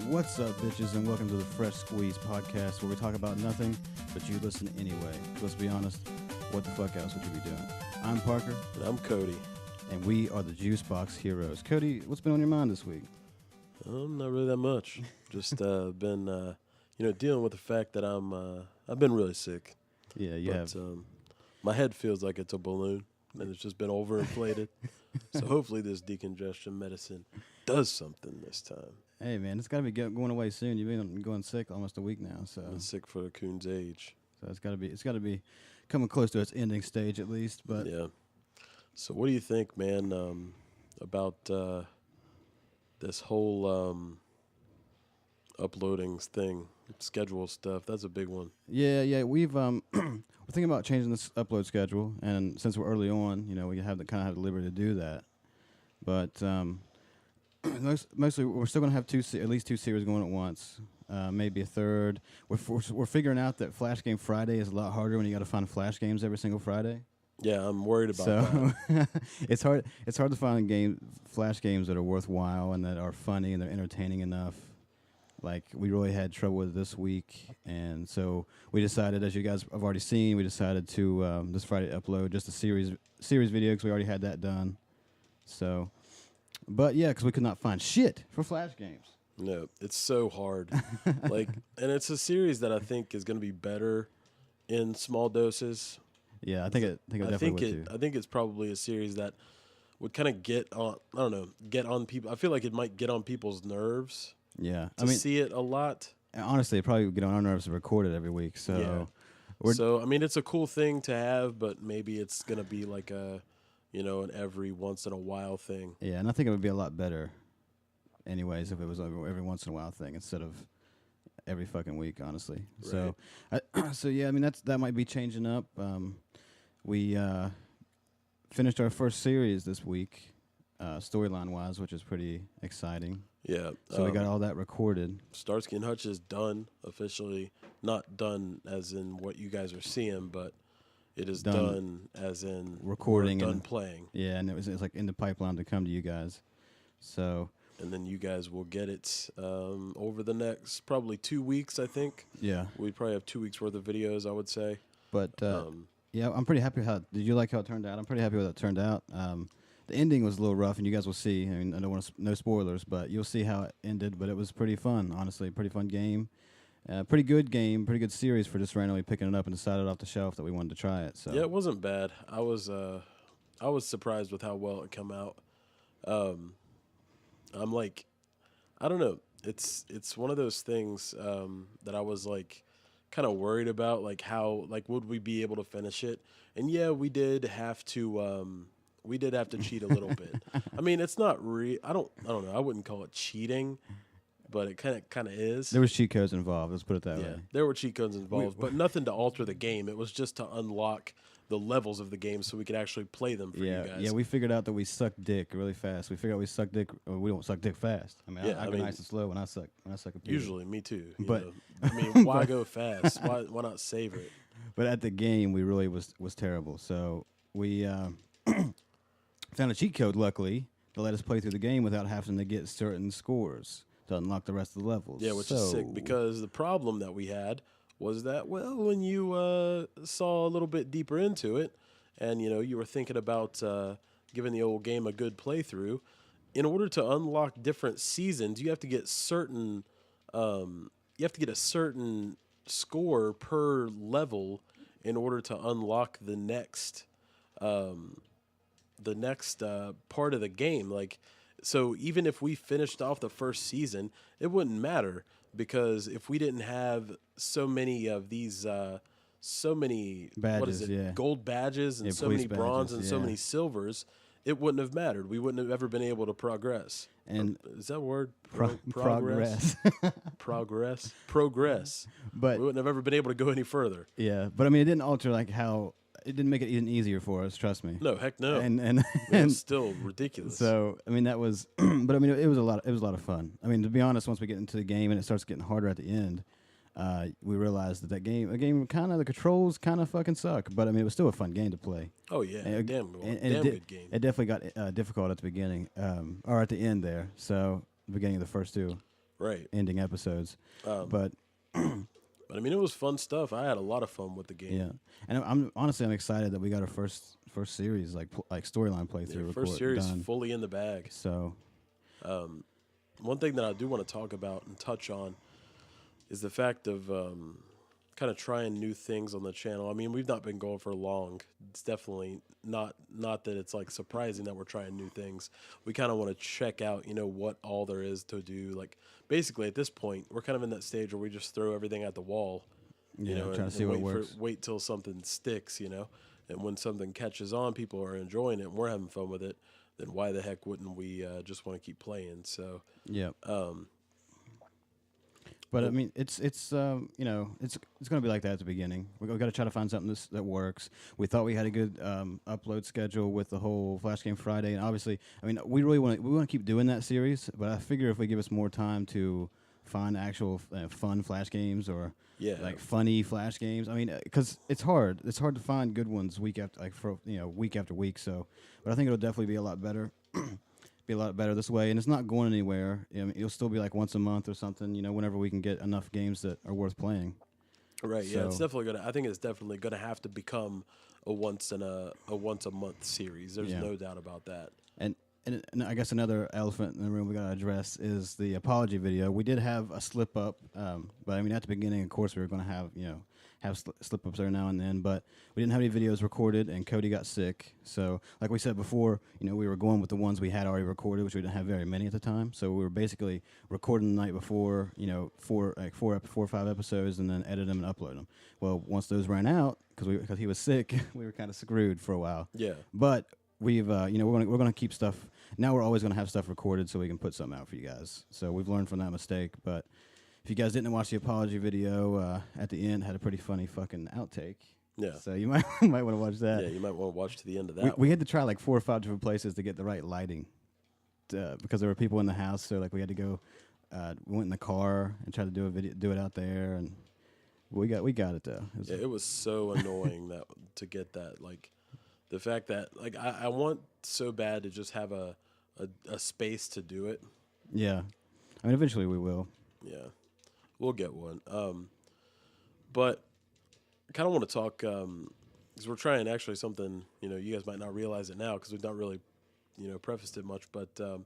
What's up, bitches, and welcome to the Fresh Squeez'D podcast, where we talk about nothing, but you listen anyway. Let's be honest, what the fuck else would you be doing? I'm Parker. And I'm Cody. And we are the Juicebox heroes. Cody, what's been on your mind this week? Not really that much. Just been, dealing with the fact that I've been really sick. Yeah, you have. My head feels like it's a balloon, and it's just been overinflated. So hopefully this decongestion medicine does something this time. Hey, man, it's got to be going away soon. You've been going sick almost a week now, so. I've been sick for a coon's age. So it's got to be coming close to its ending stage at least. But yeah. So what do you think, man, about this whole uploading thing, schedule stuff? That's a big one. Yeah, we've we're thinking about changing this upload schedule, and since we're early on, we have the the liberty to do that. But mostly we're still gonna have at least two series going at once, maybe a third. We're figuring out that Flash Game Friday is a lot harder when you got to find Flash games every single Friday. Yeah, I'm worried about that. It's hard to find Flash games that are worthwhile and that are funny and they're entertaining enough. Like, we really had trouble with this week, and so we decided, as you guys have already seen, we decided to this Friday upload just a series video because we already had that done. So, but yeah, because we could not find shit for Flash games. No, it's so hard. And it's a series that I think is going to be better in small doses. Yeah, I think it definitely would too. I think it's probably a series that would kind of get on people. I feel like it might get on people's nerves. Yeah, See it a lot. Honestly, it probably would get on our nerves to record it every week. So, yeah. It's a cool thing to have, but maybe it's gonna be like an every once in a while thing. Yeah, and I think it would be a lot better, anyways, if it was every once in a while thing instead of every fucking week. Honestly, right. So yeah, that might be changing up. We finished our first series this week, storyline wise, which is pretty exciting. Yeah. So we got all that recorded. Starsky and Hutch is done officially. Not done as in what you guys are seeing, but it is done as in recording done playing. Yeah, and it's like in the pipeline to come to you guys. So. And then you guys will get it over the next probably 2 weeks, I think. Yeah. We probably have 2 weeks worth of videos, I would say. But yeah, I'm pretty happy. Did you like how it turned out? I'm pretty happy with how it turned out. The ending was a little rough, and you guys will see. I mean, I don't want no spoilers, but you'll see how it ended. But it was pretty fun, honestly. Pretty fun game. Pretty good game. Pretty good series for just randomly picking it up and decided off the shelf that we wanted to try it. So yeah, it wasn't bad. I was surprised with how well it came out. I'm like, I don't know. It's one of those things that I was like kind of worried about, like how would we be able to finish it? And yeah, we did have to cheat a little bit. I mean, it's not I don't know. I wouldn't call it cheating, but it kind of is. There was cheat codes involved. Let's put it that way. Yeah, there were cheat codes involved, but nothing to alter the game. It was just to unlock the levels of the game so we could actually play them for you guys. Yeah, we figured out that we suck dick really fast. We figured out we suck dick. Or we don't suck dick fast. I mean, I go nice and slow when I suck a pee. Usually, me too. But I mean, why go fast? Why not savor it? But at the game, we really was terrible. So we found a cheat code, luckily, to let us play through the game without having to get certain scores to unlock the rest of the levels. Yeah, which is sick, because the problem that we had was that, well, when you saw a little bit deeper into it and, you were thinking about giving the old game a good playthrough, in order to unlock different seasons, you have to get a certain score per level in order to unlock the next part of the game. Like, so even if we finished off the first season, it wouldn't matter, because if we didn't have so many of these badges, gold badges and so many bronze and so many silvers, it wouldn't have mattered. We wouldn't have ever been able to progress. And is that a word? Progress. Progress. But we wouldn't have ever been able to go any further. Yeah, but I mean, it didn't alter it didn't make it even easier for us. Trust me. No, heck no. And it's still ridiculous. So I mean, that was, but I mean, it was a lot of fun. I mean, to be honest, once we get into the game and it starts getting harder at the end, we realized that game kind of, the controls kind of fucking suck. But I mean, it was still a fun game to play. Oh yeah, damn good game. It definitely got difficult at the beginning, or at the end there. So the beginning of the first two. Right. ending episodes. Um, But but I mean, it was fun stuff. I had a lot of fun with the game. yeah, and I'm honestly I'm excited that we got our first series like storyline playthrough First series done. fully in the bag. So One thing that I do want to talk about and touch on is the fact of kind of trying new things on the channel. I mean, we've not been going for long. It's definitely not that it's like surprising that we're trying new things. We kind of want to check out, what all there is to do. Like basically at this point, we're kind of in that stage where we just throw everything at the wall, yeah, trying and to see what wait works. wait till something sticks, And when something catches on, people are enjoying it and we're having fun with it, then why the heck wouldn't we just want to keep playing? So, Yeah. um, But I mean, it's it's going to be like that at the beginning. We got to try to find something that works. We thought we had a good upload schedule with the whole Flash Game Friday, and obviously, I mean, we want to keep doing that series. But I figure if we give us more time to find actual fun Flash games or like funny Flash games, I mean, because it's hard to find good ones week after week after week. So, but I think it'll definitely be a lot better. Be a lot better this way, and it's not going anywhere. I mean, it'll still be like once a month or something, whenever we can get enough games that are worth playing. Right. So, Yeah, it's definitely gonna. I think it's definitely gonna have to become a once a month series. There's no doubt about that. and I guess another elephant in the room we got to address is the apology video. We did have a slip up, but I mean at the beginning, of course, we were going to have slip ups every now and then, but we didn't have any videos recorded, and Cody got sick. So, like we said before, we were going with the ones we had already recorded, which we didn't have very many at the time. So we were basically recording the night before, four or five episodes, and then edit them and upload them. Well, once those ran out, because he was sick, we were kind of screwed for a while. Yeah. But we've we're gonna keep stuff. Now we're always gonna have stuff recorded so we can put something out for you guys. So we've learned from that mistake, but. If you guys didn't watch the apology video, at the end had a pretty funny fucking outtake. Yeah. So you might want to watch that. Yeah, you might want to watch to the end of that. We had to try like 4 or 5 different places to get the right lighting, because there were people in the house. So like we had to go, we went in the car and tried to do it out there, and we got it though. It was so annoying to get that, like the fact that like I want so bad to just have a space to do it. Yeah, I mean eventually we will. Yeah. We'll get one. But I kind of want to talk, because we're trying actually something, you guys might not realize it now because we've not really, prefaced it much, but I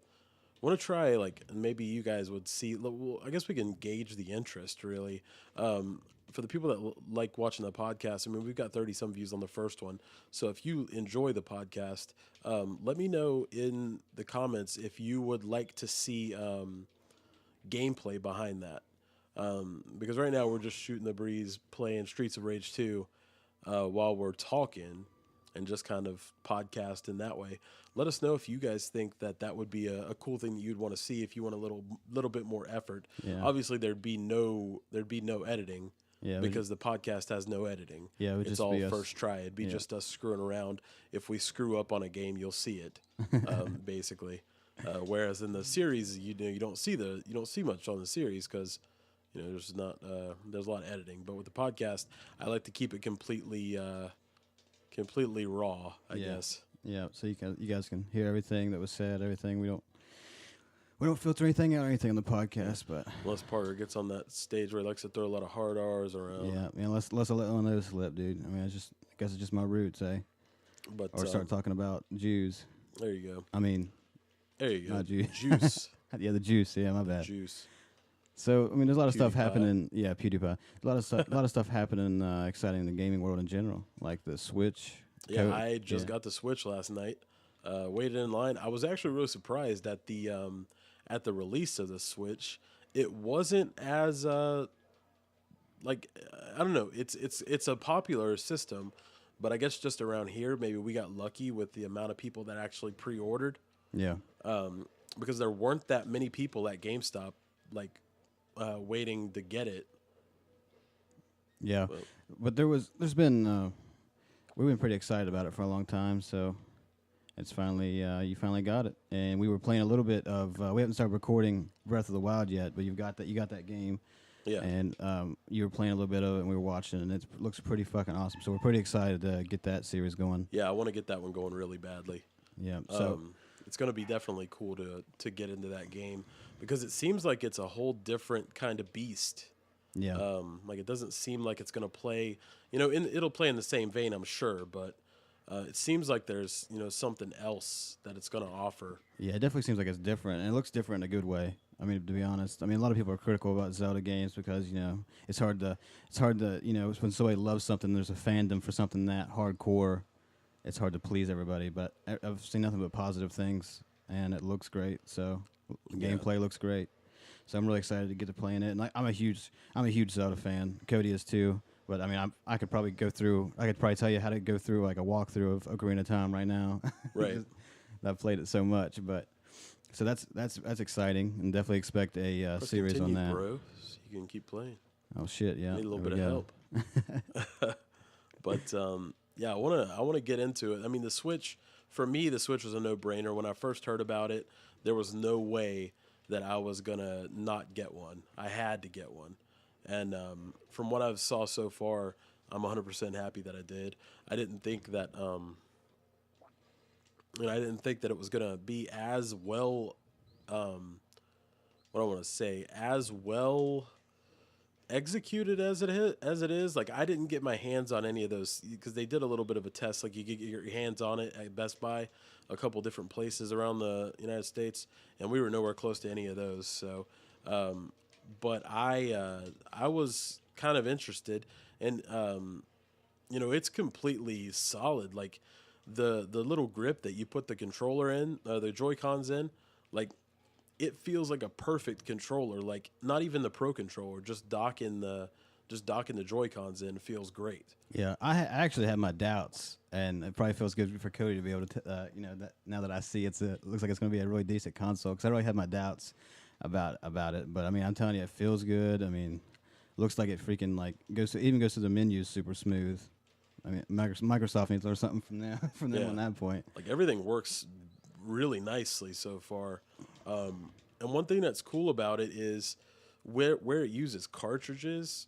want to try, like, and maybe you guys would see, well, I guess we can gauge the interest, really. For the people that like watching the podcast, I mean, we've got 30-some views on the first one. So if you enjoy the podcast, let me know in the comments if you would like to see gameplay behind that. Because right now we're just shooting the breeze, playing Streets of Rage 2 while we're talking and just kind of podcast in that way. Let us know if you guys think that would be a cool thing that you'd want to see if you want a little bit more effort. Yeah. Obviously, there'd be no editing. Yeah, because the podcast has no editing. Yeah, it would it's just all be us. first try. It'd be just us screwing around. If we screw up on a game, you'll see it, basically. Whereas in the series, you don't see much on the series because there's a lot of editing. But with the podcast, I like to keep it completely raw. I guess. Yeah, so you guys can hear everything that was said, everything. We don't filter anything out or anything on the podcast, but unless Parker gets on that stage where he likes to throw a lot of hard R's around. Yeah, man, let's let one of those slip, dude. I mean, I guess it's just my roots, eh? But or start talking about Jews. There you go. I mean, there you go. Not Jews. Juice. Yeah, the juice. Yeah, my bad. Juice. So I mean, there's a lot of stuff PewDiePie. happening. Yeah, PewDiePie. A lot of stuff happening, exciting in the gaming world in general, like the Switch. Yeah, I just got the Switch last night. Waited in line. I was actually really surprised at the release of the Switch. It wasn't as I don't know. It's a popular system, but I guess just around here, maybe we got lucky with the amount of people that actually pre-ordered. Yeah. Because there weren't that many people at GameStop waiting to get it. Yeah, but there's been we've been pretty excited about it for a long time, so it's finally you finally got it, and we were playing a little bit of we haven't started recording Breath of the Wild yet, but you got that game, Yeah, and you were playing a little bit of it, and we were watching, and it looks pretty fucking awesome. So we're pretty excited to get that series going. Yeah, I want to get that one going really badly. Yeah, so it's gonna be definitely cool to get into that game because it seems like it's a whole different kind of beast. Yeah. Like it doesn't seem like it's gonna play, it'll play in the same vein, I'm sure, but it seems like there's something else that it's gonna offer. Yeah, it definitely seems like it's different, and it looks different in a good way. I mean, to be honest, I mean, a lot of people are critical about Zelda games because it's hard to, when somebody loves something, there's a fandom for something that hardcore. It's hard to please everybody, but I've seen nothing but positive things, and it looks great. So the Yeah. gameplay looks great. So I'm really excited to get to playing it, and I'm a huge Zelda fan. Cody is too. But I mean, I could probably tell you how to go through like a walkthrough of Ocarina of Time right now. Right. I've played it so much, but so that's exciting, and definitely expect a Press series continue, on that. bro. So you can keep playing. Oh shit, yeah. Need a little there bit we of go. help. But yeah, I wanna get into it. I mean, for me, the Switch was a no-brainer. When I first heard about it, there was no way that I was gonna not get one. I had to get one, and from what I've saw so far, I'm 100% happy that I did. I didn't think that I didn't think that it was gonna be as well. What I want to say, as well executed as it is. Like I didn't get my hands on any of those because they did a little bit of a test. Like you could get your hands on it at Best Buy, a couple different places around the United States, and we were nowhere close to any of those. So, but I was kind of interested, and it's completely solid. Like the little grip that you put the controller in, the Joy Cons in, like it feels like a perfect controller. Like not even the Pro controller, just docking the Joy Cons in feels great. Yeah, I actually had my doubts, and it probably feels good for Cody to be able to, that now that I see it looks like it's going to be a really decent console. Because I really had my doubts about it, but I mean, I'm telling you, it feels good. I mean, looks like it freaking like goes to the menus super smooth. I mean, Microsoft needs to learn something from them Yeah. on that point. Like everything works really nicely so far. And one thing that's cool about it is where it uses cartridges,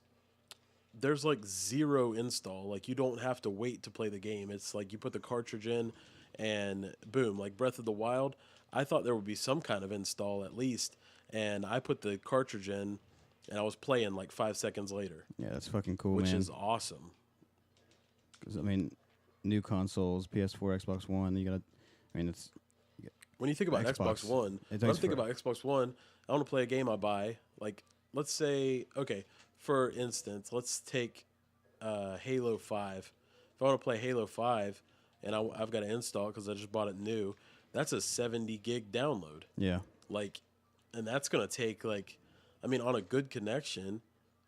there's like zero install. Like you don't have to wait to play the game. It's like you put the cartridge in and boom, like Breath of the Wild. I thought there would be some kind of install at least, and I put the cartridge in and I was playing like 5 seconds later, Yeah, that's fucking cool, which man. is awesome. Because I mean, new consoles, PS4, Xbox One. I mean, it's When you think about Xbox One, It when I'm takes thinking about Xbox One, I want to play a game I buy. Like, let's say, okay, for instance, let's take Halo 5. If I want to play Halo 5 and I've got to install because I just bought it new, that's a 70 gig download. yeah, Like, and that's going to take, like, I mean, on a good connection,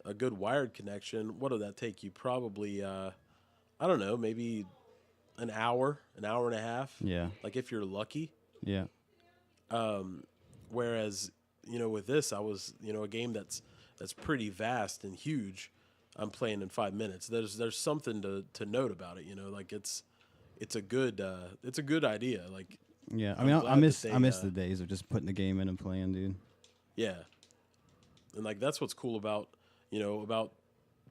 a good wired connection, what would that take you? Probably, I don't know, maybe an hour and a half. yeah, Like, if you're lucky. yeah. Whereas, with this, I was, a game that's pretty vast and huge. I'm playing in 5 minutes. There's something to note about it. Like it's a good idea. Like Yeah, I I'm mean, glad I miss that I miss they, the days of just putting the game in and playing, dude. yeah, and like that's what's cool about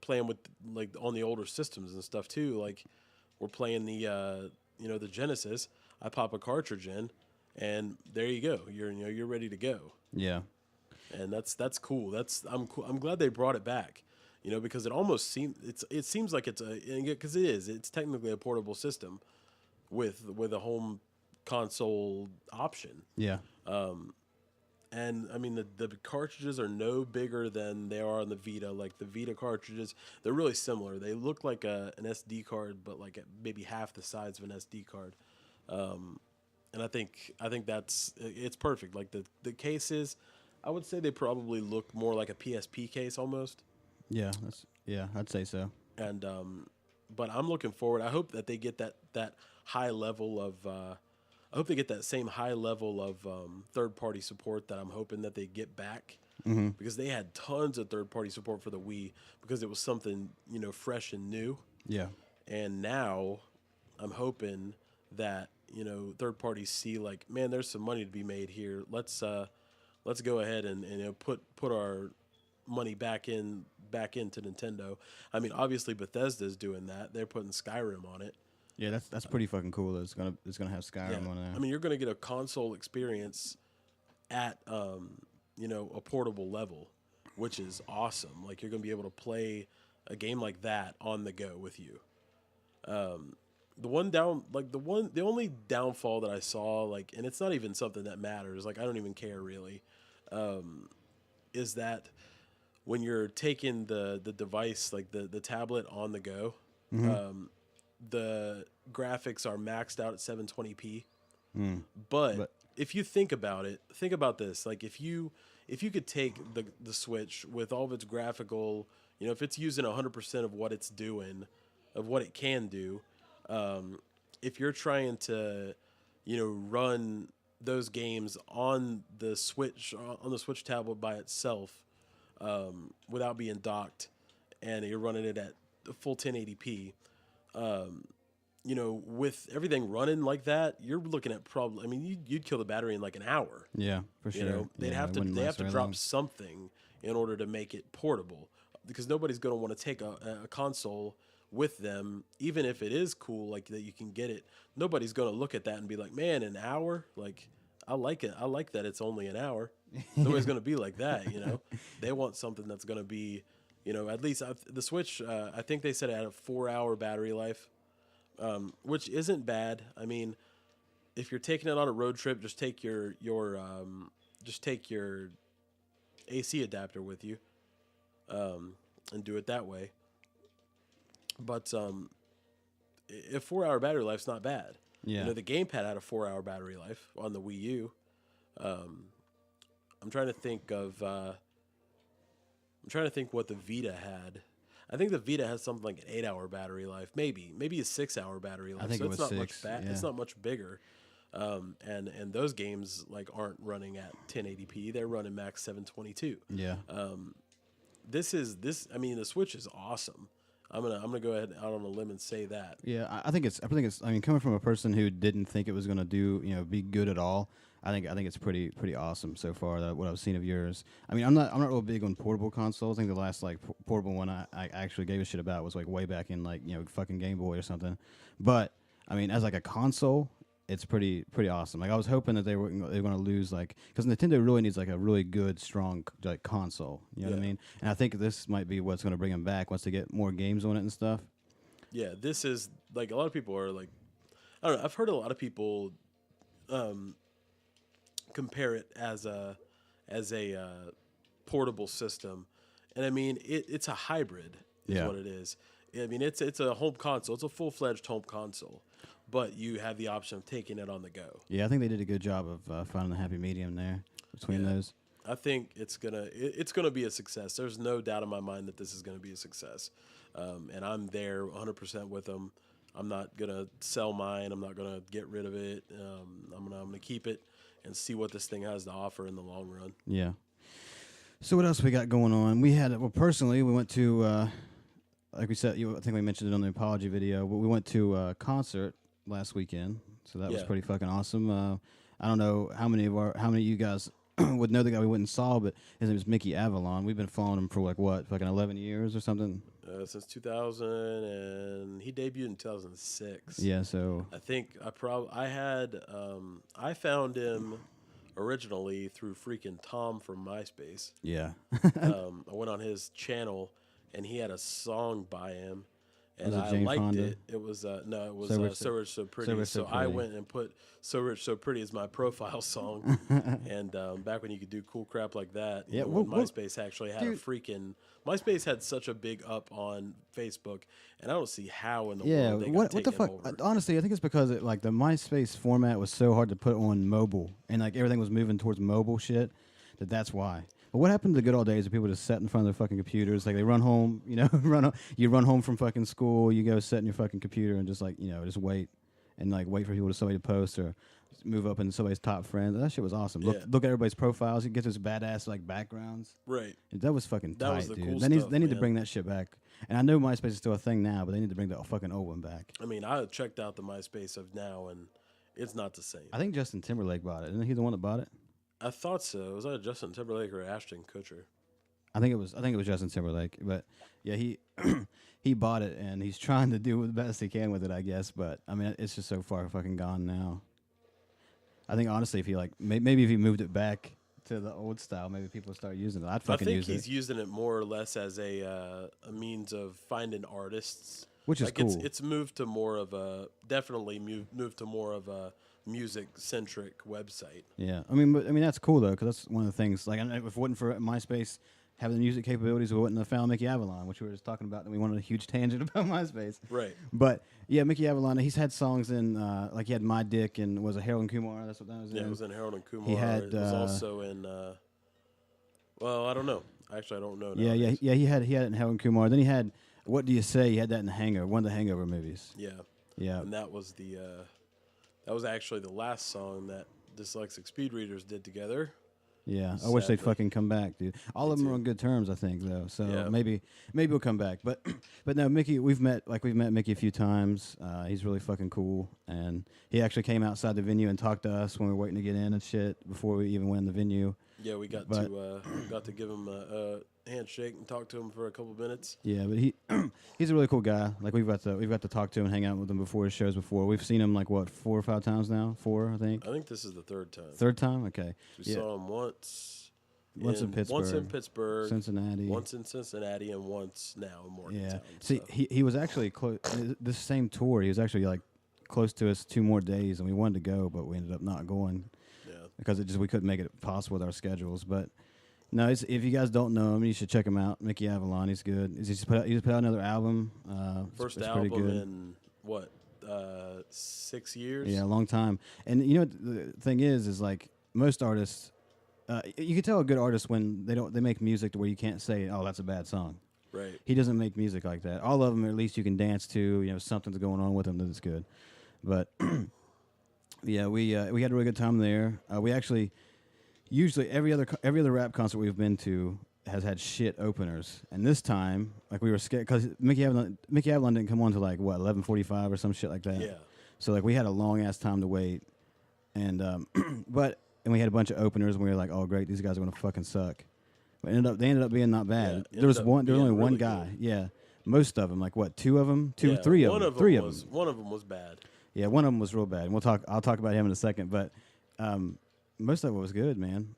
playing with like on the older systems and stuff too. Like we're playing the Genesis. I pop a cartridge in, and there you go. You're ready to go. Yeah, And that's cool. I'm cool. I'm glad they brought it back. Because it almost seems like it's because it is. It's technically a portable system with a home console option. yeah, And I mean the cartridges are no bigger than they are on the Vita. Like the Vita cartridges, they're really similar. They look like an SD card, but like maybe half the size of an SD card. And I think it's perfect. Like the cases, I would say they probably look more like a PSP case almost. yeah. I'd say so. And but I'm looking forward. I hope that they get that high level of. I hope they get that same high level of third party support that I'm hoping that they get back. Mm-hmm. Because they had tons of third party support for the Wii because it was something fresh and new. Yeah, And now I'm hoping that third parties see like, man, there's some money to be made here. Let's go ahead and put our money back into Nintendo. I mean, obviously Bethesda's doing that. They're putting Skyrim on it. Yeah, that's pretty fucking cool. It's gonna have Skyrim on there. I mean, you're gonna get a console experience at a portable level, which is awesome. Like you're gonna be able to play a game like that on the go with you. The only downfall that I saw, like, and it's not even something that matters. Like I don't even care really, is that when you're taking the device, like the tablet on the go, the graphics are maxed out at 720p. But if you think about it, think about this. Like if you could take the Switch with all of its graphical, if it's using 100% of what it's doing, of what it can do, if you're trying to, run those games on the Switch tablet by itself, without being docked, and you're running it at full 1080p, with everything running like that, you're looking at probably. I mean, you'd kill the battery in like an hour. Yeah, for sure. They have to drop something in order to make it portable, because nobody's going to want to take a console with them, even if it is cool, like that you can get it. Nobody's going to look at that and be like, man, an hour? Like, I like it. I like that it's only an hour. Nobody's going to be like that, They want something that's going to be, at least the Switch, I think they said it had a 4-hour battery life, which isn't bad. I mean, if you're taking it on a road trip, just take your AC adapter with you, and do it that way. But a 4-hour battery life's not bad. Yeah. The gamepad had a 4-hour battery life on the Wii U. I'm trying to think what the Vita had. I think the Vita has something like an 8-hour battery life, maybe a 6-hour battery life. I think so it was it's not 6. much It's not much bigger. And those games like aren't running at 1080p. They're running max 722. Yeah. I mean, the Switch is awesome. I'm gonna go ahead out on a limb and say that. Yeah, I think it's. I mean, coming from a person who didn't think it was gonna be good at all. I think it's pretty awesome so far. What I've seen of yours. I mean, I'm not real big on portable consoles. I think the last portable one I actually gave a shit about was like way back in fucking Game Boy or something. But I mean, as like a console, it's pretty awesome. Like I was hoping that they were going to lose because Nintendo really needs like a really good strong console. You know what I mean? And I think this might be what's going to bring them back once they get more games on it and stuff. Yeah, this is like a lot of people are like, I don't know. I've heard a lot of people compare it as a portable system, and I mean it's a hybrid is what it is. I mean it's a home console. It's a full-fledged home console, but you have the option of taking it on the go. Yeah, I think they did a good job of finding the happy medium there between those. I think it's gonna be a success. There's no doubt in my mind that this is gonna be a success, and I'm there 100% with them. I'm not gonna sell mine. I'm not gonna get rid of it. I'm gonna keep it and see what this thing has to offer in the long run. Yeah. So what else we got going on? Personally, we went to, like we said, I think we mentioned it on the apology video, but we went to a concert last weekend. So that was pretty fucking awesome. I don't know how many of you guys would know the guy we went and saw, but his name is Mickey Avalon. We've been following him for fucking 11 years or something? Since 2000, and he debuted in 2006. Yeah, so I think I found him originally through freaking Tom from MySpace. Yeah. I went on his channel, and he had a song by him, and I Jane liked Fonda? it. It was So Rich So Pretty. So I went and put So Rich So Pretty as my profile song, and back when you could do cool crap like that, when MySpace actually had MySpace had such a big up on Facebook, and I don't see how in the world they got taken over. Honestly, I think it's because the MySpace format was so hard to put on mobile, and everything was moving towards mobile shit. That's why. But what happened to the good old days of people just sat in front of their fucking computers? Like they run home, you run home from fucking school, you go sit in your fucking computer and just just wait and wait for somebody to post or move up into somebody's top friend. That shit was awesome. Look at everybody's profiles. You get those badass backgrounds. Right. That was fucking tight, was the dude. cool They stuff, need to bring that shit back. And I know MySpace is still a thing now, but they need to bring the fucking old one back. I mean, I checked out the MySpace of now, and it's not the same. I think Justin Timberlake bought it. Isn't he the one that bought it? I thought so. Was that Justin Timberlake or Ashton Kutcher? I think it was Justin Timberlake, but yeah, he he bought it and he's trying to do the best he can with it, I guess. But I mean, it's just so far fucking gone now. I think honestly, if he like maybe if he moved it back to the old style, maybe people would start using it. I'd I fucking think use he's it, using it more or less as a means of finding artists. which is Like cool. it's moved to more of a definitely moved to more of a music centric website. Yeah, I mean that's cool though, because that's one of the things. Like, if it wasn't for MySpace having the music capabilities, we wouldn't have found Mickey Avalon, which we were just talking about, and we went on a huge tangent about MySpace. Right. But yeah, Mickey Avalon, he's had songs in like he had My Dick and was a Harold and Kumar. That's what that was. Yeah, in. it was in Harold and Kumar. He had, it was also in. Well, I don't know. Actually, I don't know. Yeah, nowadays. yeah. He had it in Harold and Kumar. Then he had What Do You Say? He had that in the Hangover, one of the Hangover movies. Yeah. Yeah, And that was that was actually the last song that Dyslexic Speed Readers did together. yeah. I wish they'd Sadly. fucking come back, dude. All of them are on good terms, I think, though. So Yeah. maybe we'll come back. But but no, Mickey, we've met Mickey a few times. He's really fucking cool, and he actually came outside the venue and talked to us when we were waiting to get in and shit before we even went in the venue. Yeah, we got to give him a handshake and talk to him for a couple minutes. Yeah, but he's a really cool guy. Like we've got to talk to him and hang out with him before his shows before. We've seen him like what 4 or 5 times now. 4, I think. I think this is the third time. Third time, okay. We Yeah. saw him once in Pittsburgh, once in Pittsburgh, Cincinnati, once in Cincinnati, and once now in Morgantown. Yeah. See, he was actually close. This same tour, he was actually like close to us 2 more days, and we wanted to go, but we ended up not going Yeah. because we couldn't make it possible with our schedules. But no, if you guys don't know him, you should check him out. Mickey Avalon, he's good. He just put out another album. First it's album pretty good. in what 6 years? Yeah, a long time. And you know what the thing is like most artists, you can tell a good artist when they make music to where you can't say, oh, that's a bad song. Right. He doesn't make music like that. All of them, at least you can dance to. You know, something's going on with them that's good. But yeah, we had a really good time there. We actually usually every other rap concert we've been to has had shit openers, and this time like we were scared because Mickey Avalon didn't come on to like what 11:45 or some shit like that. Yeah. So like we had a long ass time to wait, and and we had a bunch of openers, and we were like, oh great, these guys are gonna fucking suck. But they ended up being not bad. Yeah, There was only being one really guy. good. Yeah, most of them, like what, 2 of them, Yeah, three of them, 3 of them. One of them was bad. Yeah, one of them was real bad. And I'll talk about him in a second, but most of it was good, man.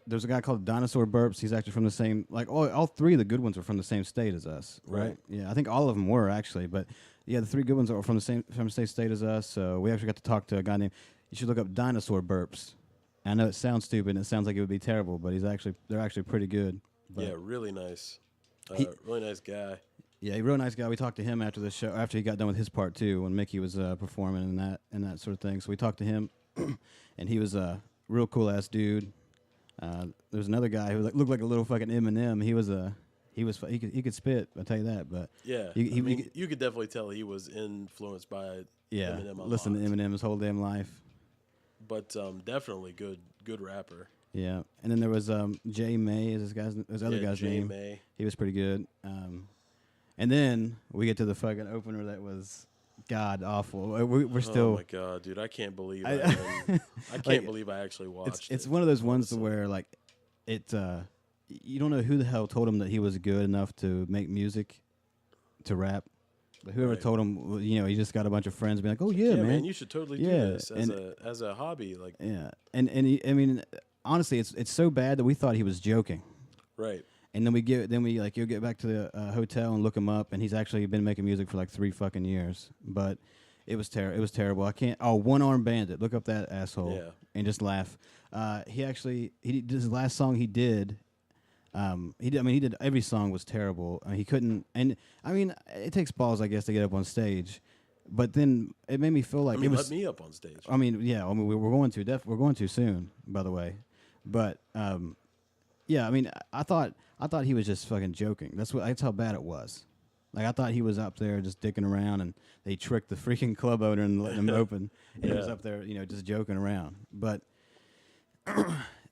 There's a guy called Dinosaur Burps. He's actually from the same, like all 3 of the good ones are from the same state as us, right? Right. Yeah, I think all of them were actually, but yeah, the 3 good ones are from the same state as us. So we actually got to talk to a guy named. You should look up Dinosaur Burps. I know it sounds stupid and it sounds like it would be terrible, but they're actually pretty good. But Yeah, really nice. Really nice guy. yeah, a real nice guy. We talked to him after the show, after he got done with his part too, when Mickey was performing and that sort of thing. So we talked to him, and he was a real cool ass dude. There was another guy who looked like a little fucking Eminem. He could spit. I'll tell you that. But Yeah, you could definitely tell he was influenced by Eminem a listen lot. to Eminem his whole damn life. But definitely good rapper. Yeah, and then there was Jay May is this other guy's Jay name. May. He was pretty good. And then we get to the fucking opener that was god awful. We're still. Oh my god, dude! I can't believe I can't Like, believe I actually watched It's it. one of those ones to where like it you don't know who the hell told him that he was good enough to make music to rap. But whoever Right. told him, he just got a bunch of friends being like, "Oh yeah, man, you should totally do Yeah, this as a hobby." Like, yeah." And I mean, honestly, it's so bad that we thought he was joking. right? And then you'll get back to the hotel and look him up, and he's actually been making music for like 3 fucking years. But it was terrible. I can't. Oh, One Arm Bandit. Look up that asshole. Yeah. And just laugh. His last song he did. He did every song was terrible. He couldn't. And I mean, it takes balls, I guess, to get up on stage. But then it made me feel like it was. Let me up on stage. I mean, yeah. I mean, we're going to soon, by the way. But yeah. I mean, I thought he was just fucking joking. That's how bad it was. Like I thought he was up there just dicking around, and they tricked the freaking club owner and letting him open. And he was Yeah. up there, just joking around. But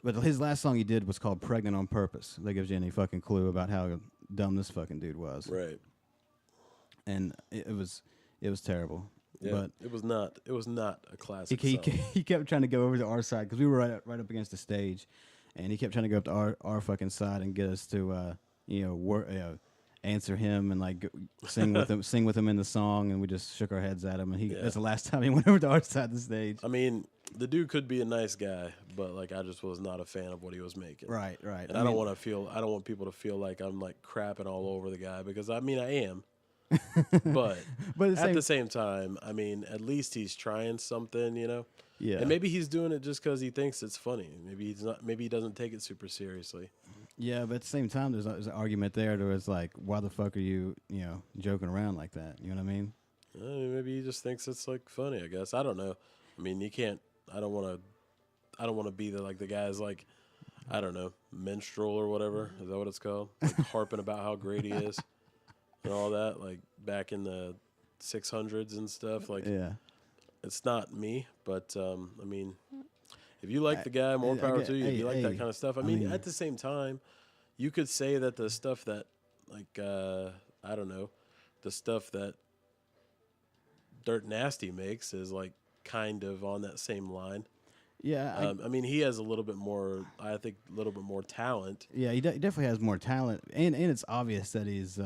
but his last song he did was called "Pregnant on Purpose." That gives you any fucking clue about how dumb this fucking dude was. Right. And it was terrible. Yeah. But it was not a classic he song. he kept trying to go over to our side because we were right up against the stage. and he kept trying to go up to our fucking side and get us to answer him and like sing with him in the song, and we just shook our heads at him, and that's the last time he went over to our side of the stage. I mean, the dude could be a nice guy, but like I just was not a fan of what he was making. Right. And I don't want people to feel like I'm like crapping all over the guy, because I mean I am. but at the same time, I mean, at least he's trying something, you know? Yeah. And maybe he's doing it just because he thinks it's funny. Maybe he's not. Maybe he doesn't take it super seriously. Yeah, but at the same time, there's an argument there to it's like, why the fuck are you joking around like that? You know what I mean? I mean, maybe he just thinks it's like funny. I guess I don't know. I mean, you can't. I don't want to be the guy's like, I don't know, minstrel or whatever. Is that what it's called? Like harping about how great he is and all that. Like back in the 600s and stuff. Like, yeah. It's not me, but I mean, if you like the guy, more power to you. If you like that kind of stuff, I mean, at the same time, you could say that the stuff that, like, I don't know, the stuff that Dirt Nasty makes is like kind of on that same line. Yeah, I mean, he has a little bit more. I think a little bit more talent. Yeah, he definitely has more talent, and it's obvious that he's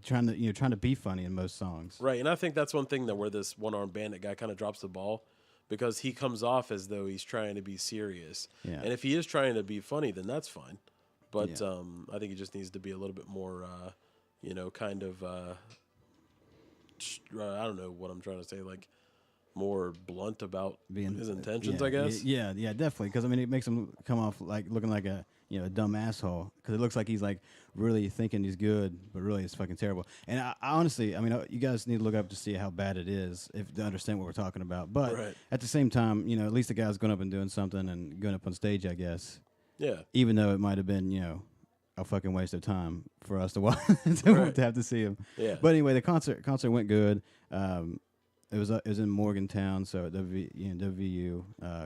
trying to be funny in most songs. Right, and I think that's one thing that where this one-armed bandit guy kind of drops the ball, because he comes off as though he's trying to be serious. Yeah. And if he is trying to be funny, then that's fine. But I think he just needs to be a little bit more, kind of, I don't know what I'm trying to say, like more blunt about his intentions, I guess. Yeah, definitely. Because, I mean, it makes him come off like looking like a dumb asshole, because it looks like he's like really thinking he's good, but really it's fucking terrible. And I honestly, I mean, you guys need to look up to see how bad it is to understand what we're talking about. But at the same time, at least the guy's going up and doing something and going up on stage, I guess. Yeah. Even though it might have been, a fucking waste of time for us to watch, to have to see him. Yeah. But anyway, the concert went good. It was in Morgantown, so at WVU.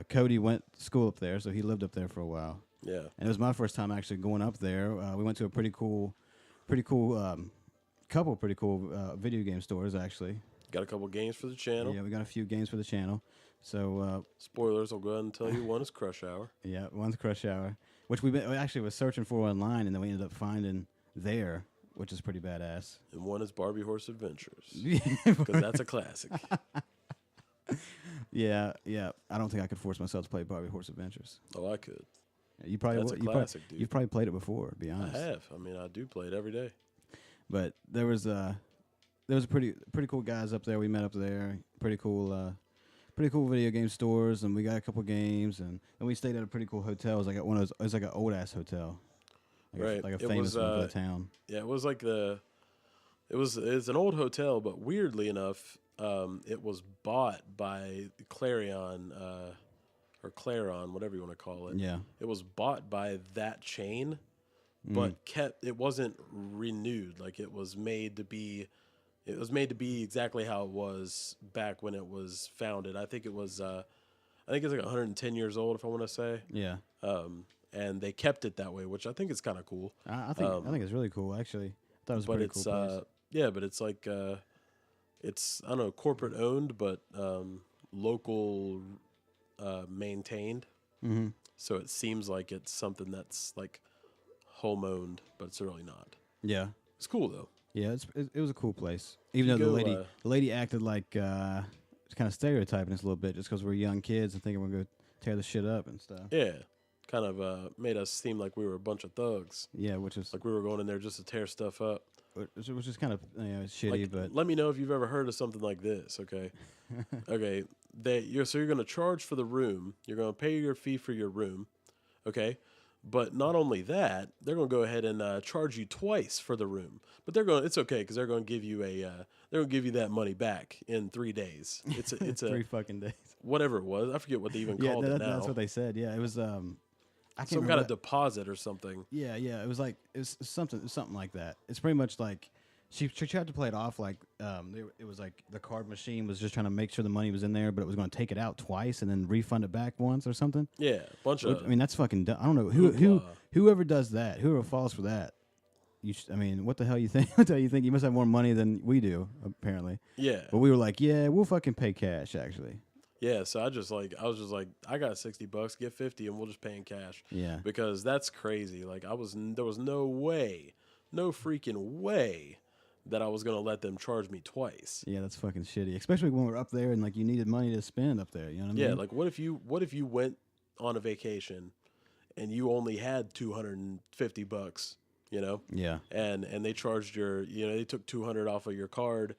Cody went to school up there, so he lived up there for a while. Yeah, and it was my first time actually going up there. We went to a pretty cool couple pretty cool video game stores actually. Got a couple games for the channel. Yeah, we got a few games for the channel. So spoilers, I'll go ahead and tell you. One is Crush Hour. Yeah, one's Crush Hour, which we actually was searching for online, and then we ended up finding there, which is pretty badass. And one is Barbie Horse Adventures, because that's a classic. Yeah. I don't think I could force myself to play Barbie Horse Adventures. Oh, I could. You probably That's a classic, dude. You've probably played it before, to be honest. I have. I mean, I do play it every day. But there was pretty cool guys up there. We met up there. Pretty cool video game stores, and we got a couple games, and we stayed at a pretty cool hotel. It was like it was like an old ass hotel, like a famous one for the town. Yeah, it was like it's an old hotel, but weirdly enough, it was bought by Clarion. Or Clarion, whatever you want to call it. Yeah. It was bought by that chain, but it wasn't renewed. Like it was made to be exactly how it was back when it was founded. I think it's like 110 years old, if I want to say. Yeah. And they kept it that way, which I think is kind of cool. I think it's really cool, actually. I thought it was a pretty cool place. Yeah, but it's like it's, I don't know, corporate owned, but local maintained. Mm-hmm. So it seems like it's something that's like home owned, but it's really not. Yeah. It's cool though. Yeah, it was a cool place. Even though the lady acted like kind of stereotyping us a little bit, just because we're young kids and thinking we're going to tear the shit up and stuff. Yeah. Kind of made us seem like we were a bunch of thugs. Yeah, which is like we were going in there just to tear stuff up. Which is kind of shitty, like, but let me know if you've ever heard of something like this. Okay, okay. You're going to charge for the room. You're going to pay your fee for your room. Okay, but not only that, they're going to go ahead and charge you twice for the room. But it's okay because they're going to give you they're going to give you that money back in 3 days. It's 3 fucking days. Whatever it was, I forget what they even called it now. That's what they said. Yeah, it was some kind of deposit or something. Yeah, it was something like that. It's pretty much like she tried to play it off like it was like the card machine was just trying to make sure the money was in there, but it was going to take it out twice and then refund it back once or something. Yeah, I mean, that's fucking dumb. I don't know whoever does that, whoever falls for that. I mean, what the hell you think? What the hell you think? You must have more money than we do, apparently. Yeah. But we were like, yeah, we'll fucking pay cash, actually. Yeah, so I was just like, I got $60, get 50, and we'll just pay in cash. Yeah. Because that's crazy. Like there was no way, no freaking way, that I was gonna let them charge me twice. Yeah, that's fucking shitty. Especially when we're up there and like you needed money to spend up there. You know what I Yeah, mean? like what if you went on a vacation and you only had $250, you know, Yeah. and they charged they took 200 off of your card,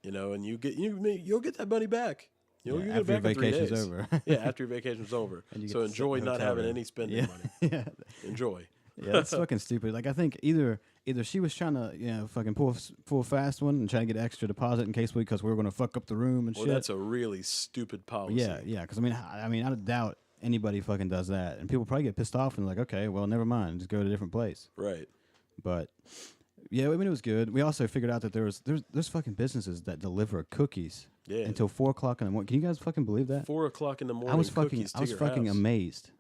and you'll get that money back. You Yeah, get it after your back in 3 vacation's days. over. Yeah, after your vacation's over. And you get So to sit in enjoy the not hotel having room. any spending Yeah. money. Yeah. Enjoy. Yeah, that's fucking stupid. Like I think either she was trying to fucking pull a fast one and try to get extra deposit in case because we were gonna fuck up the room and Well, shit. that's a really stupid policy. Yeah. Because I mean, I doubt anybody fucking does that, and people probably get pissed off and like, okay, well, never mind, just go to a different place. Right. But yeah, I mean, it was good. We also figured out that there's fucking businesses that deliver cookies until 4 o'clock in the morning. Can you guys fucking believe that? 4 o'clock in the morning. I was cookies to your fucking house. amazed.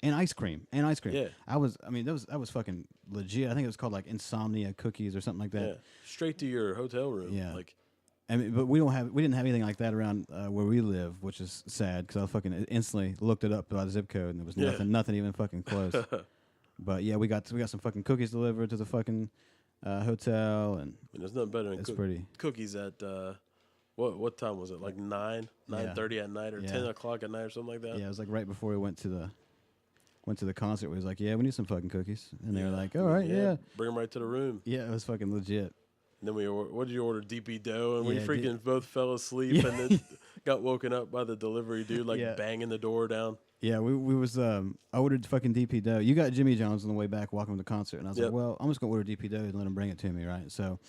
And ice cream. Yeah. I mean, that was fucking legit. I think it was called like Insomnia Cookies or something like that. Yeah. Straight to your hotel room. Yeah. Like, I mean, but we didn't have anything like that around where we live, which is sad because I fucking instantly looked it up by the zip code and there was nothing even fucking close. But yeah, we got some fucking cookies delivered to the fucking hotel, and there's nothing better than pretty cookies at what time was it? Like 9:30 at night, or 10 o'clock at night, or something like that. Yeah, it was like right before we went to the concert. We was like, yeah, we need some fucking cookies, and they were like, all right, yeah, bring them right to the room. Yeah, it was fucking legit. And then what did you order? DP dough, and we Yeah, freaking both fell asleep, and then got woken up by the delivery dude banging the door down. Yeah, we was I ordered fucking DP dough. You got Jimmy John's on the way back walking to the concert, and I was like, well, I'm just gonna order DP dough and let him bring it to me, right? So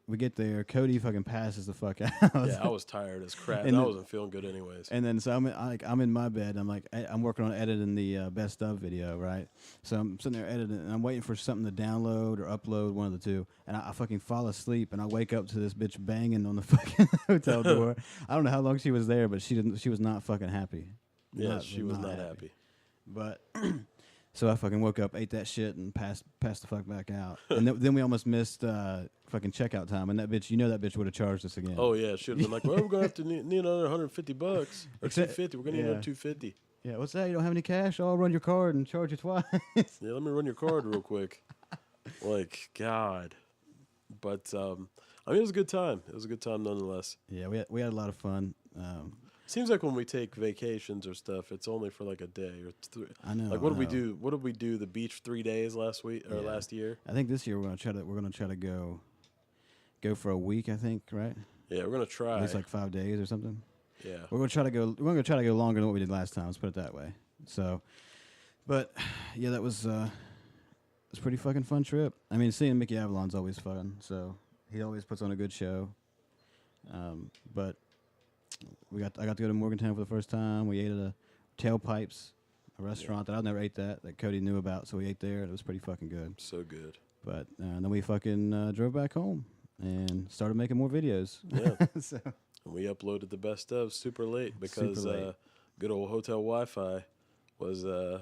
we get there. Cody fucking passes the fuck out. Yeah, I was tired as crap. And I wasn't feeling good anyways. And then so I'm in my bed. I'm like I'm working on editing the best of video, right? So I'm sitting there editing, and I'm waiting for something to download or upload, one of the two. And I fucking fall asleep, and I wake up to this bitch banging on the fucking hotel door. I don't know how long she was there, but she was not fucking happy. Yeah, she was not happy. But so I fucking woke up, ate that shit, and passed the fuck back out. And then we almost missed fucking checkout time. And that bitch would have charged us again. Oh yeah, she would have been like, well, we're gonna have to need another $150 or $250. We're gonna need another $250. Yeah, what's that? You don't have any cash? I'll run your card and charge you twice. Yeah, let me run your card real quick. Like, God. But I mean, it was a good time. It was a good time nonetheless. Yeah, we had a lot of fun. Seems like when we take vacations or stuff, it's only for like a day or 3. I know. Like, what did we do? What did we do? The beach 3 days last week or last year? I think this year we're gonna try to go for a week. I think, right? Yeah, we're gonna try. At least like 5 days or something. Yeah, we're gonna try to go. We're gonna try to go longer than what we did last time. Let's put it that way. So, but yeah, that was it's a pretty fucking fun trip. I mean, seeing Mickey Avalon's always fun. So he always puts on a good show. But I got to go to Morgantown for the first time. We ate at a Tailpipes, a restaurant that I never ate that Cody knew about. So we ate there. It was pretty fucking good. So good. But then we fucking drove back home and started making more videos. Yeah. So and we uploaded the best of super late because good old hotel Wi-Fi was a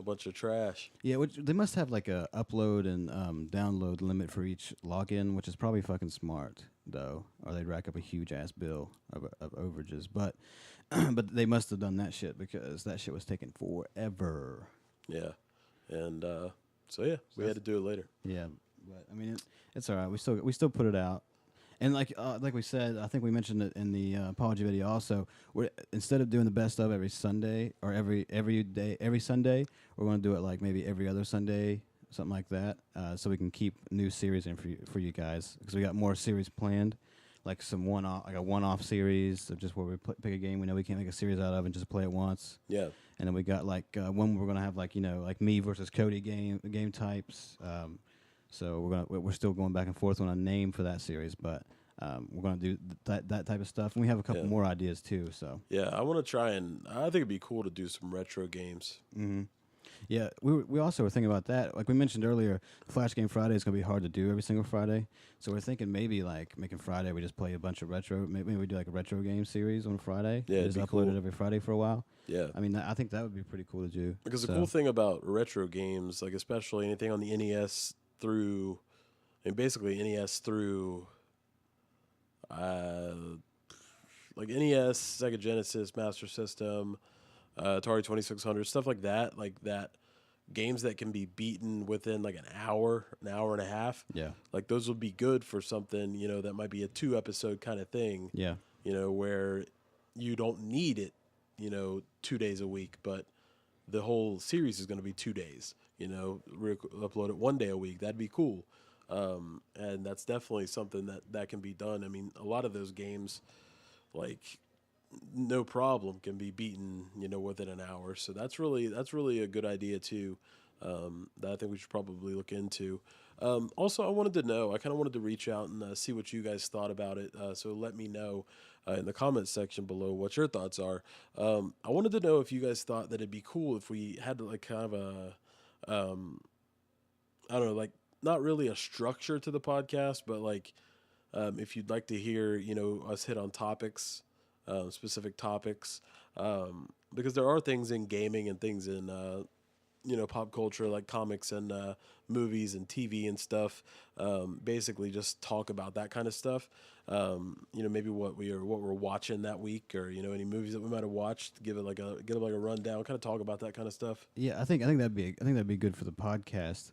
bunch of trash. Yeah, they must have like a upload and download limit for each login, which is probably fucking smart though, or they'd rack up a huge ass bill of overages. But but they must have done that shit because that shit was taking forever. Yeah, and so we had to do it later. Yeah, but I mean it's all right. We still put it out. And like we said, I think we mentioned it in the apology video also. Instead of doing the best of every Sunday or every Sunday, we're going to do it like maybe every other Sunday, something like that, so we can keep new series in for you guys because we got more series planned, like a one-off series of just where we pick a game we know we can't make a series out of and just play it once. Yeah. And then we got like one we're going to have like like me versus Cody game types. So we're still going back and forth on a name for that series, but we're gonna do that type of stuff, and we have a couple more ideas too. So yeah, I want to try and I think it'd be cool to do some retro games. Mm-hmm. Yeah, we also were thinking about that. Like we mentioned earlier, Flash Game Friday is gonna be hard to do every single Friday. So we're thinking maybe like making Friday we just play a bunch of retro. Maybe we do like a retro game series on Friday. Yeah, just upload it every Friday for a while. Yeah, I mean I think that would be pretty cool to do. Because the cool thing about retro games, like especially anything on the NES through, basically NES through, like NES, Sega Genesis, Master System, Atari 2600, stuff like that. Like that games that can be beaten within like an hour and a half. Yeah. Like those would be good for something, that might be a 2 episode kind of thing, Yeah. where you don't need it, 2 days a week, but the whole series is going to be 2 days, upload it one day a week. That'd be cool. And that's definitely something that can be done. I mean, a lot of those games, like no problem can be beaten, within an hour. So that's really a good idea too. That I think we should probably look into. Also, I kind of wanted to reach out and see what you guys thought about it. So let me know in the comments section below what your thoughts are. I wanted to know if you guys thought that it'd be cool if we had like kind of I don't know, like not really a structure to the podcast, but like if you'd like to hear, us hit on topics, specific topics, because there are things in gaming and things in pop culture like comics and movies and TV and stuff. Basically, just talk about that kind of stuff. Maybe what we're watching that week, or any movies that we might have watched. Give it like a rundown. Kind of talk about that kind of stuff. Yeah, I think that'd be good for the podcast.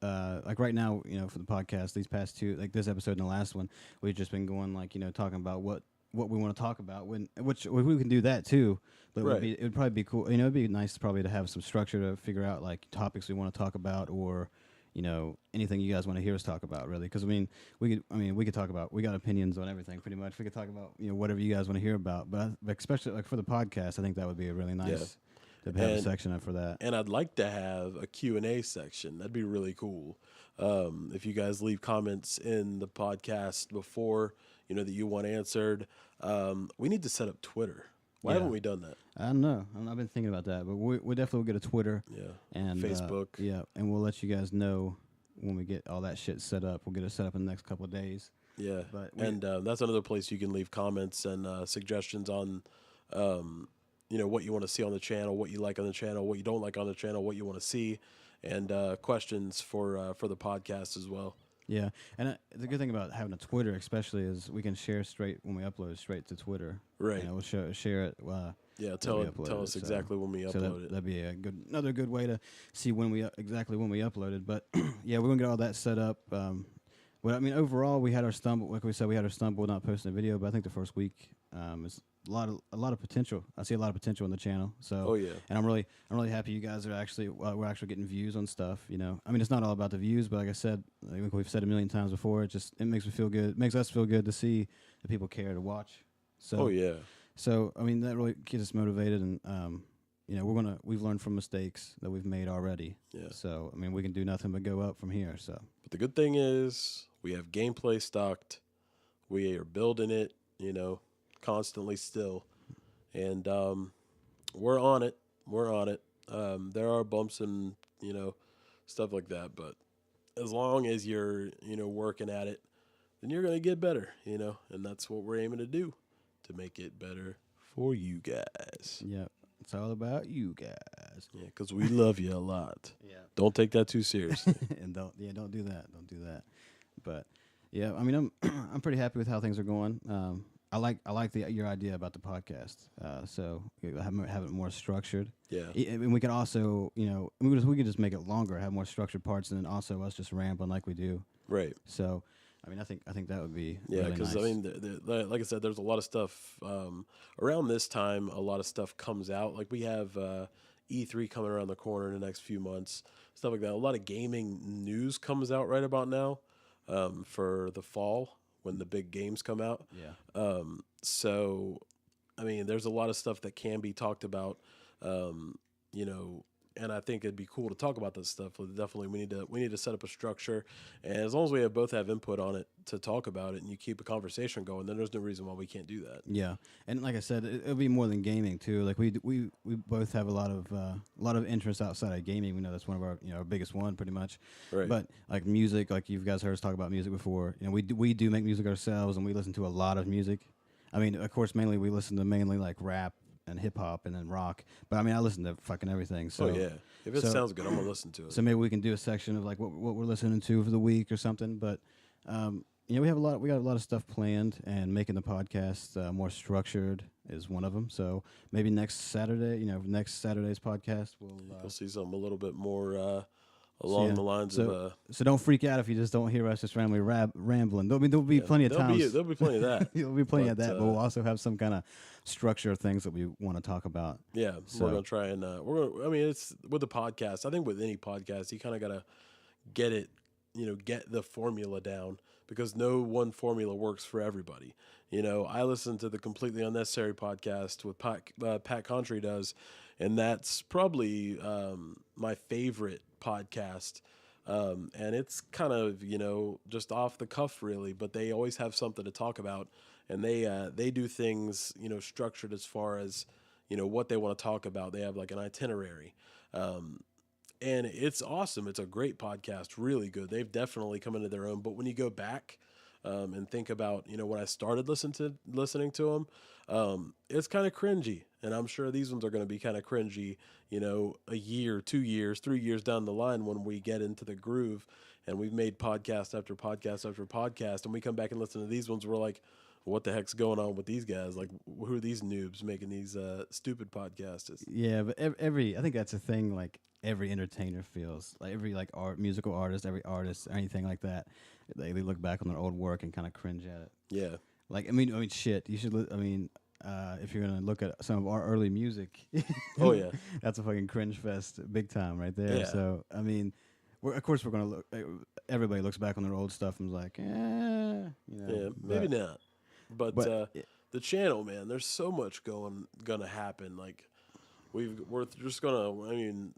Like right now, for the podcast, these past two, like this episode and the last one, we've just been going like talking about what we want to talk about. Which we can do that too. But Right. it would probably be cool. It'd be nice probably to have some structure to figure out like topics we want to talk about, or anything you guys want to hear us talk about, really. Because we could talk about. We got opinions on everything, pretty much. We could talk about whatever you guys want to hear about. But especially like for the podcast, I think that would be a really nice to have a section up for that. And I'd like to have a Q&A section. That'd be really cool. If you guys leave comments in the podcast before that you want answered, we need to set up Twitter. Why haven't we done that? I don't know. I've been thinking about that, but we definitely will get a Twitter. Yeah. And Facebook. And we'll let you guys know when we get all that shit set up. We'll get it set up in the next couple of days. Yeah. And that's another place you can leave comments and suggestions on, what you want to see on the channel, what you like on the channel, what you don't like on the channel, what you want to see, and questions for the podcast as well. Yeah, and the good thing about having a Twitter, especially, is we can share straight when we upload it straight to Twitter. Right. We'll share it. Tell us exactly when we upload it. That'd be another good way to see exactly when we uploaded. But yeah, we're gonna get all that set up. But I mean, overall, we had our stumble. Like we said, we had our stumble not posting a video. But I think the first week is a lot of potential. I see a lot of potential in the channel. So, and I'm really happy you guys are we're actually getting views on stuff. I mean, it's not all about the views, but like I said, like we've said a million times before, it makes me feel good. It makes us feel good to see that people care to watch. So, So I mean, that really keeps us motivated, and we've learned from mistakes that we've made already. Yeah. So I mean, we can do nothing but go up from here. So. But the good thing is we have gameplay stocked. We are building it, constantly still, and we're on it. There are bumps and stuff like that, but as long as you're working at it, then you're gonna get better, and that's what we're aiming to do, to make it better for you guys. Yeah, it's all about you guys. Yeah, because we love you a lot. Yeah, don't take that too seriously. And don't do that. But yeah, I mean, I'm pretty happy with how things are going. I like your idea about the podcast. So have it more structured. Yeah, and we could also, we could just make it longer, have more structured parts, and then also us just rambling like we do. Right. So, I mean, I think that would be because really nice. I mean, like I said, there's a lot of stuff around this time. A lot of stuff comes out. Like we have E3 coming around the corner in the next few months, stuff like that. A lot of gaming news comes out right about now for the fall, when the big games come out. Yeah. So, I mean, there's a lot of stuff that can be talked about, and I think it'd be cool to talk about this stuff. Definitely, we need to set up a structure, and as long as we both have input on it to talk about it, and you keep a conversation going, then there's no reason why we can't do that. Yeah, and like I said, it'll be more than gaming too. Like we both have a lot of interest outside of gaming. We know that's one of our biggest one, pretty much. Right. But like music, like you guys heard us talk about music before. We do make music ourselves, and we listen to a lot of music. I mean, of course, mainly we listen to like rap and hip hop and then rock. But I mean, I listen to fucking everything. So yeah, if it sounds good, I'm gonna listen to it. So maybe we can do a section of like what we're listening to for the week or something. But we have we got a lot of stuff planned, and making the podcast more structured is one of them. So maybe next Saturday, next Saturday's podcast, You'll see something a little bit more so, along the lines of. So don't freak out if you just don't hear us just randomly rambling. There'll be plenty of times. There'll be plenty of that. There'll be plenty of that, but we'll also have some kind of structure of things that we want to talk about. Yeah, so we're gonna try and it's with the podcast. I think with any podcast, you kind of gotta get it, get the formula down, because no one formula works for everybody. I listen to the Completely Unnecessary podcast with Pat Contry does, and that's probably my favorite podcast. And it's kind of, just off the cuff really, but they always have something to talk about, and they do things, structured as far as, what they want to talk about. They have like an itinerary. And it's awesome. It's a great podcast, really good. They've definitely come into their own. But when you go back and think about, when I started listening to them, it's kind of cringy. And I'm sure these ones are going to be kind of cringy, a year, 2 years, 3 years down the line when we get into the groove and we've made podcast after podcast after podcast, and we come back and listen to these ones, we're like, what the heck's going on with these guys? Like, who are these noobs making these stupid podcasts? Yeah, but I think that's a thing, like, every entertainer feels. Like, every, like, musical artist, every artist, anything like that, they look back on their old work and kind of cringe at it. Yeah. Like, I mean, shit, you should, if you're going to look at some of our early music. Oh, yeah. That's a fucking cringe fest big time right there. Yeah. So, I mean, of course we're going to look, everybody looks back on their old stuff and is like, Yeah, maybe not. But the channel, man, there's so much gonna happen. Like, we're just gonna,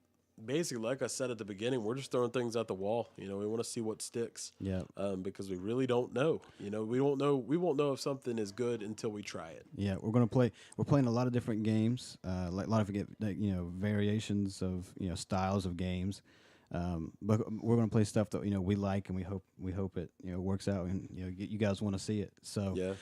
basically, like I said at the beginning, we're just throwing things at the wall. We want to see what sticks. Yeah. Because we really don't know. We won't know if something is good until we try it. Yeah, we're playing a lot of different games, like a lot of variations of styles of games. But we're gonna play stuff that we like, and we hope it works out, and you guys want to see it. So yeah.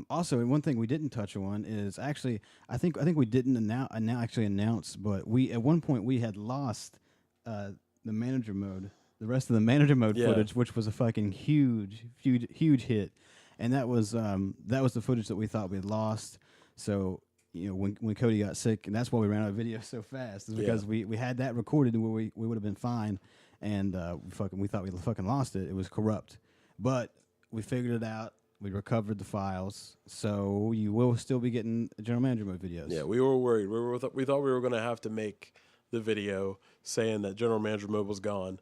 Also, one thing we didn't touch on is actually I think we didn't announce, but we at one point we had lost the manager mode, the rest of the manager mode footage, which was a fucking huge hit, and that was the footage that we thought we had lost. So. When Cody got sick, and that's why we ran out of video so fast, is because we had that recorded where we would have been fine, and we thought we fucking lost it. It was corrupt, but we figured it out. We recovered the files, so you will still be getting general manager mode videos. Yeah, we were worried. We thought we were going to have to make the video saying that general manager mode was gone,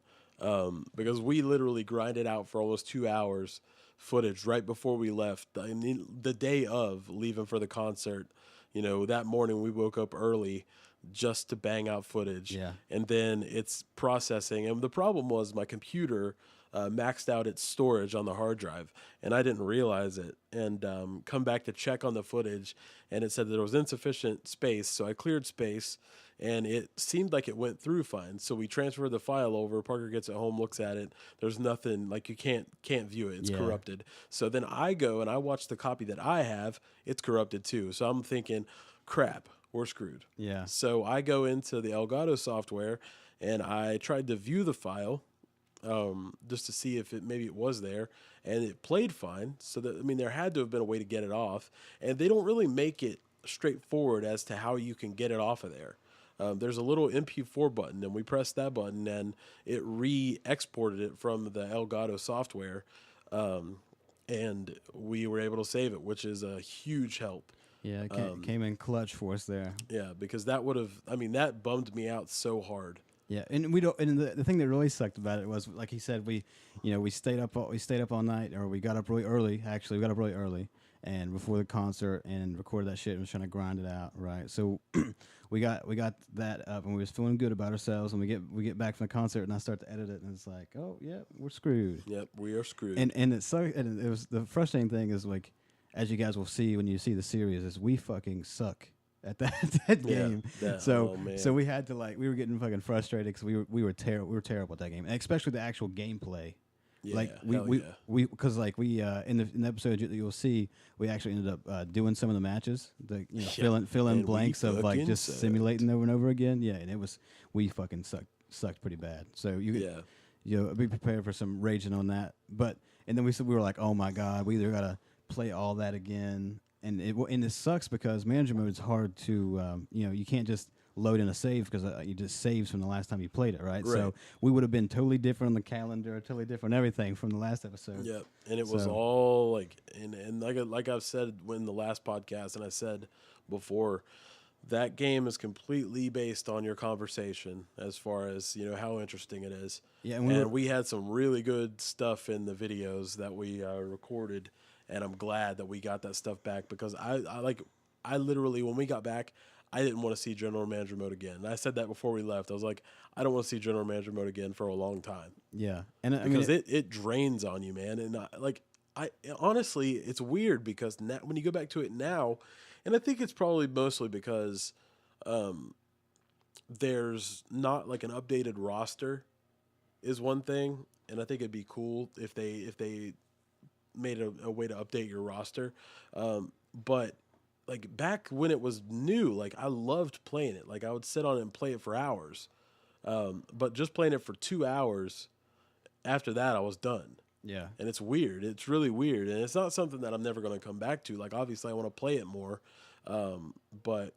because we literally grinded out for almost 2 hours footage right before we left. The day of leaving for the concert. That morning we woke up early just to bang out footage. Yeah. And then it's processing. And the problem was my computer maxed out its storage on the hard drive, and I didn't realize it. And come back to check on the footage, and it said that there was insufficient space. So I cleared space, and it seemed like it went through fine. So we transferred the file over. Parker gets it home, looks at it. There's nothing, like, you can't view it. It's corrupted. So then I go and I watch the copy that I have. It's corrupted too. So I'm thinking, crap, we're screwed. Yeah. So I go into the Elgato software and I tried to view the file just to see if maybe it was there, and it played fine. So that, there had to have been a way to get it off, and they don't really make it straightforward as to how you can get it off of there. There's a little MP4 button, and we pressed that button, and it re-exported it from the Elgato software, and we were able to save it, which is a huge help. Yeah, it came in clutch for us there. Yeah, because that would have, that bummed me out so hard. Yeah, and we don't. And the thing that really sucked about it was, like he said, we stayed up all night, or we got up really early. Actually, we got up really early, and before the concert, and recorded that shit and was trying to grind it out. Right, so we got that up, and we was feeling good about ourselves. And we get back from the concert, and I start to edit it, and it's like, oh yeah, we're screwed. Yep, we are screwed. And it sucked. And it was the frustrating thing is, like, as you guys will see when you see the series, is we fucking suck at that game. Yeah. So we had to, like, we were getting fucking frustrated because we were terrible at that game, and especially the actual gameplay. Yeah, like we because like we in the episode that you'll see, we actually ended up doing some of the matches, fill in blanks of, like, just simulating over and over again. Yeah, and we fucking sucked pretty bad. So you be prepared for some raging on that. And then we were like, oh my god, we either gotta play all that again, and it sucks because manager mode is hard to you can't just load in a save because you just saves from the last time you played it, right? So we would have been totally different on the calendar, totally different everything from the last episode. Yep, and it was all like, and like I've said in the last podcast, and I said before, that game is completely based on your conversation as far as how interesting it is. Yeah, and we had some really good stuff in the videos that we recorded, and I'm glad that we got that stuff back because I literally when we got back, I didn't want to see General Manager mode again. And I said that before we left. I was like, I don't want to see General Manager mode again for a long time. Yeah, and because it drains on you, man. And I honestly, it's weird because now, when you go back to it now, and I think it's probably mostly because there's not like an updated roster is one thing, and I think it'd be cool if they made a way to update your roster, but. Like back when it was new, like I loved playing it. Like I would sit on it and play it for hours. But just playing it for 2 hours, after that I was done. Yeah. And it's weird. It's really weird. And it's not something that I'm never going to come back to. Like obviously I want to play it more. But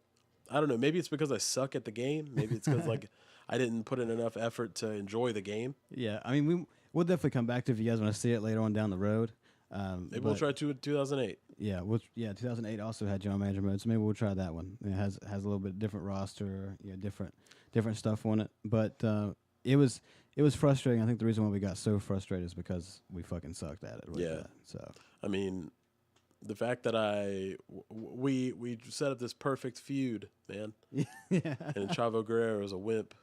I don't know. Maybe it's because I suck at the game. Maybe it's because like I didn't put in enough effort to enjoy the game. Yeah. I mean, we'll definitely come back to it if you guys want to see it later on down the road. Maybe we'll try 2008. Yeah, 2008 also had General Manager mode, so maybe we'll try that one. It has a little bit different roster, different stuff on it. But it was frustrating. I think the reason why we got so frustrated is because we fucking sucked at it. Yeah. So I mean, the fact that we set up this perfect feud, man. Yeah. And Chavo Guerrero is a wimp.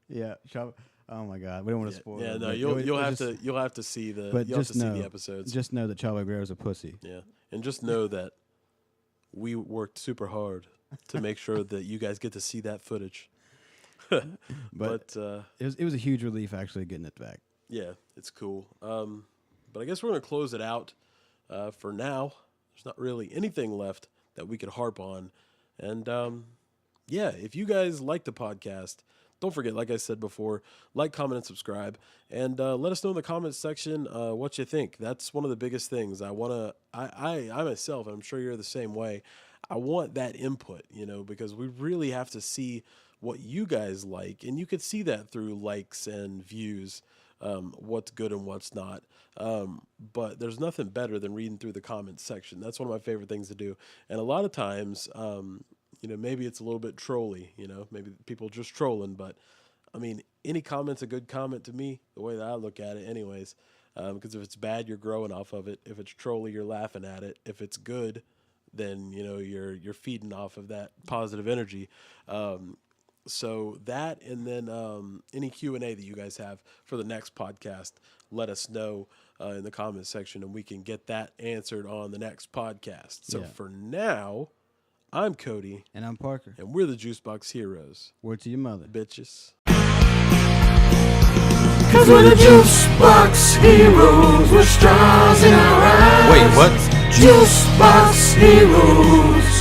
Yeah, Chavo. Oh my God, we don't want to spoil. Yeah, it, no, you'll have to see the episodes. Just know that Chavo Guerrero's a pussy. Yeah, and just know that we worked super hard to make sure that you guys get to see that footage. but it was a huge relief actually getting it back. Yeah, it's cool. But I guess we're gonna close it out for now. There's not really anything left that we could harp on, and yeah, if you guys like the podcast. Don't forget, like I said before, like, comment, and subscribe. And let us know in the comments section what you think. That's one of the biggest things. I myself, and I'm sure you're the same way, I want that input, because we really have to see what you guys like. And you could see that through likes and views, what's good and what's not. But there's nothing better than reading through the comments section. That's one of my favorite things to do. And a lot of times... maybe it's a little bit trolly, maybe people just trolling, but I mean, any comment's a good comment to me, the way that I look at it anyways, because if it's bad, you're growing off of it. If it's trolly, you're laughing at it. If it's good, then, you're feeding off of that positive energy. So that, and then any Q&A that you guys have for the next podcast, let us know in the comment section, and we can get that answered on the next podcast. So for now... I'm Cody. And I'm Parker. And we're the Juicebox Heroes. Word to your mother. Bitches. Cause we're the Juicebox Heroes with straws in our eyes. Wait, what? Juicebox Heroes.